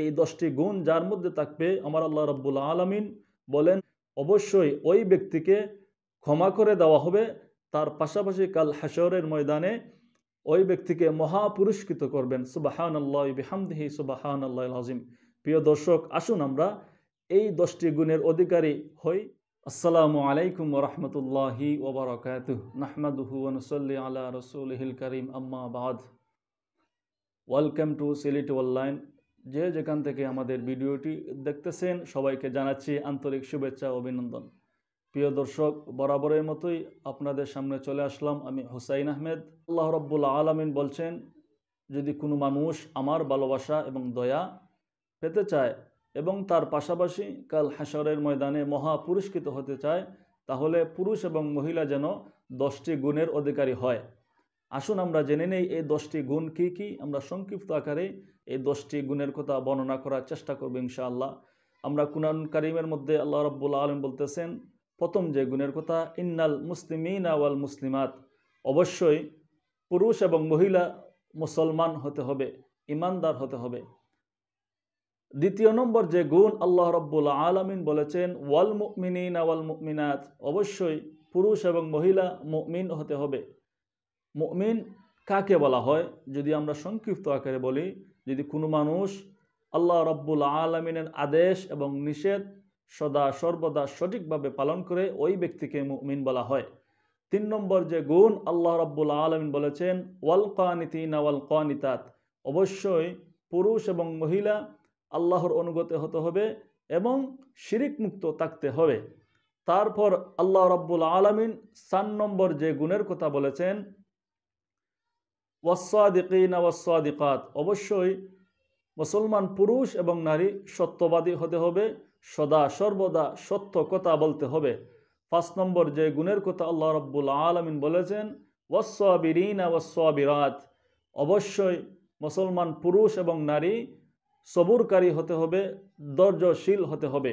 এই 10টি গুণ যার মধ্যে থাকবে আমার আল্লাহ রাব্বুল আলামিন বলেন অবশ্যই ওই ব্যক্তিকে ক্ষমা করে দেওয়া হবে। তার পাশাপাশি কাল হাশরের ময়দানে ওই ব্যক্তিকে মহা পুরস্কৃত করবেন। সুবহানাল্লাহি বিহামদিহি সুবহানাল্লাহিল আযীম। প্রিয় দর্শক, আসুন আমরা এই 10টি গুণের অধিকারী হই। আসসালামু আলাইকুম ওয়া রাহমাতুল্লাহি ওয়া বারাকাতুহু। নাহমাদুহু ওয়া নুসাল্লি আলা রাসূলিহিল কারীম, আম্মা বা'দ। Welcome to Sylhet online. যে যেখান থেকে আমাদের ভিডিওটি দেখতেছেন সবাইকে জানাচ্ছি আন্তরিক শুভেচ্ছা ও অভিনন্দন। প্রিয় দর্শক, বরাবরের মতোই আপনাদের সামনে চলে আসলাম আমি হুসাইন আহমেদ। আল্লাহ রাব্বুল আলামিন বলছেন, যদি কোনো মানুষ আমার ভালোবাসা এবং দয়া পেতে চায় এবং তার পাশাপাশি কাল হাশরের ময়দানে মহা পুরস্কৃত হতে চায়, তাহলে পুরুষ এবং মহিলা যেন 10টি গুণের অধিকারী হয়। আসুন আমরা জেনে নেই এই 10টি গুণ কি কি। আমরা সংক্ষিপ্ত আকারে এই 10টি গুণের কথা বর্ণনা করার চেষ্টা করব ইনশাআল্লাহ। আমরা কুরআন কারীমের মধ্যে আল্লাহ রাব্বুল আলামিন বলতেছেন, প্রথম যে গুণের কথা, ইন্নাল মুসলিমিনা ওয়াল মুসলিমাত, অবশ্যই পুরুষ এবং মহিলা মুসলমান হতে হবে, ইমানদার হতে হবে। দ্বিতীয় নম্বর যে গুণ আল্লাহ রাব্বুল আলামিন বলেছেন, ওয়াল মুমিনিনা ওয়াল মুমিনাত, অবশ্যই পুরুষ এবং মহিলা মুমিন হতে হবে। মুমিন কাকে বলা হয়? যদি আমরা সংক্ষিপ্ত আকারে বলি, যদি কোনো মানুষ আল্লাহ রাব্বুল আলামিনের আদেশ এবং নিষেধ সদা সর্বদা সঠিকভাবে পালন করে, ওই ব্যক্তিকে মুমিন বলা হয়। 3 নম্বর যে গুণ আল্লাহ রাব্বুল আলামিন বলেছেন, ওয়াল কানিতিনা ওয়াল কানিতাত, অবশ্যই পুরুষ এবং মহিলা আল্লাহর অনুগত হতে হবে এবং শিরিক মুক্ত থাকতে হবে। তারপর আল্লাহ রাব্বুল আলামিন 4 নম্বর যে গুণের কথা বলেছেন, ওয়াস-সাদিকিনা ওয়াস-সাদিকাত, অবশ্যই মুসলমান পুরুষ এবং নারী সত্যবাদী হতে হবে, সদা সর্বদা সত্য কথা বলতে হবে। 5 নম্বর যে গুণের কথা আল্লাহ রাব্বুল আলামিন বলেছেন, ওয়াস-সাবিরিনা ওয়াস-সাবিরাত, অবশ্যই মুসলমান পুরুষ এবং নারী সবুরকারী হতে হবে, ধৈর্যশীল হতে হবে।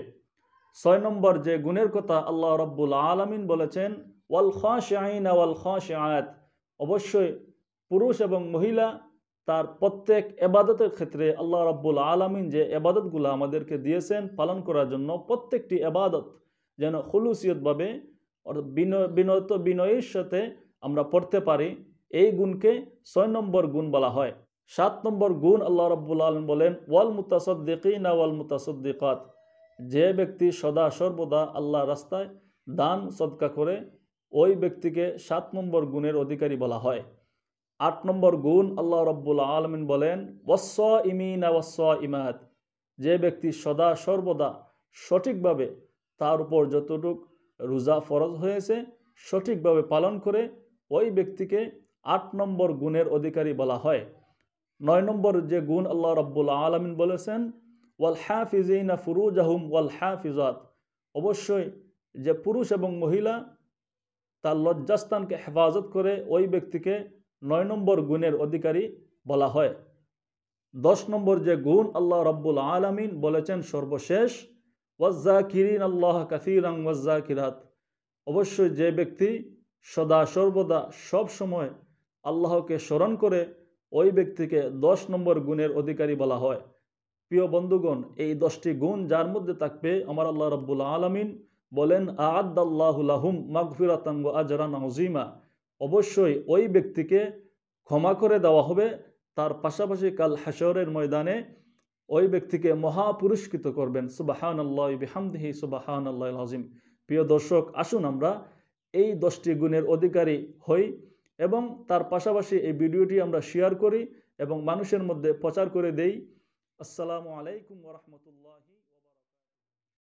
6 নম্বর যে গুণের কথা আল্লাহ রাব্বুল আলামিন বলেছেন, ওয়াল খাশিঈনা ওয়াল খাশিআত, অবশ্যই পুরুষ এবং মহিলা তার প্রত্যেক ইবাদতের ক্ষেত্রে আল্লাহ রাব্বুল আলামিন যে ইবাদতগুলো আমাদেরকে দিয়েছেন পালন করার জন্য, প্রত্যেকটি ইবাদত যেন খুলুসিয়তভাবে বিনত বিনয়ের সাথে আমরা পড়তে পারি, এই গুণকে 6 নম্বর গুণ বলা হয়। 7 নম্বর গুণ আল্লাহ রাব্বুল আলামিন বলেন, ওয়াল মুতাসাদ্দিকিনা ওয়াল মুতাসাদ্দিকাত, যে ব্যক্তি সদা সর্বদা আল্লাহর রাস্তায় দান সদকা করে, ওই ব্যক্তিকে 7 নম্বর গুণের অধিকারী বলা হয়। 8 নম্বর গুণ আল্লাহ রাব্বুল আলামিন বলেন, ওয়াস-সাইমিনা ওয়াস-সাইমাত, যে ব্যক্তি সদা সর্বদা সঠিকভাবে তার উপর যতটুক রোজা ফরজ হয়েছে সঠিকভাবে পালন করে, ওই ব্যক্তিকে 8 নম্বর গুণের অধিকারী বলা হয়। 9 নম্বর যে গুণ আল্লাহ রাব্বুল আলামিন বলেছেন, ওয়াল হাফিজিনা ফুরুজাহুম ওয়াল হাফিজাত, অবশ্যই যে পুরুষ এবং মহিলা তার লজ্জাস্থানকে হেফাজত করে, ওই ব্যক্তিকে 9 নম্বর গুণের অধিকারী বলা হয়। 10 নম্বর যে গুণ আল্লাহ রাব্বুল আলামিন বলেছেন সর্বশেষ, ওয়াজ-জাকিরিন আল্লাহ কাসীরান ওয়াজ-জাকিরাত, অবশ্যই যে ব্যক্তি সদা সর্বদা সব সময় আল্লাহকে স্মরণ করে, ওই ব্যক্তিকে 10 নম্বর গুণের অধিকারী বলা হয়। প্রিয় বন্ধুগণ, এই 10টি গুণ যার মধ্যে থাকবে আমার আল্লাহ রাব্বুল আলামিন বলেন, আ'আদাল্লাহু লাহুম মাগফিরাতান ওয়া আজরান আযীমা, অবশ্যই ওই ব্যক্তিকে ক্ষমা করে দেওয়া হবে, তার পাশাপাশি কাল হাশরের ময়দানে ওই ব্যক্তিকে মহা পুরস্কৃত করবেন। সুবহানাল্লাহি বিহামদিহি সুবহানাল্লাহিল আযীম। প্রিয় দর্শক, আসুন আমরা এই 10টি গুণের অধিকারী হই এবং তার পাশাপাশি এই ভিডিওটি আমরা শেয়ার করি এবং মানুষের মধ্যে প্রচার করে দেই। আসসালামু আলাইকুম ওয়া রাহমাতুল্লাহি।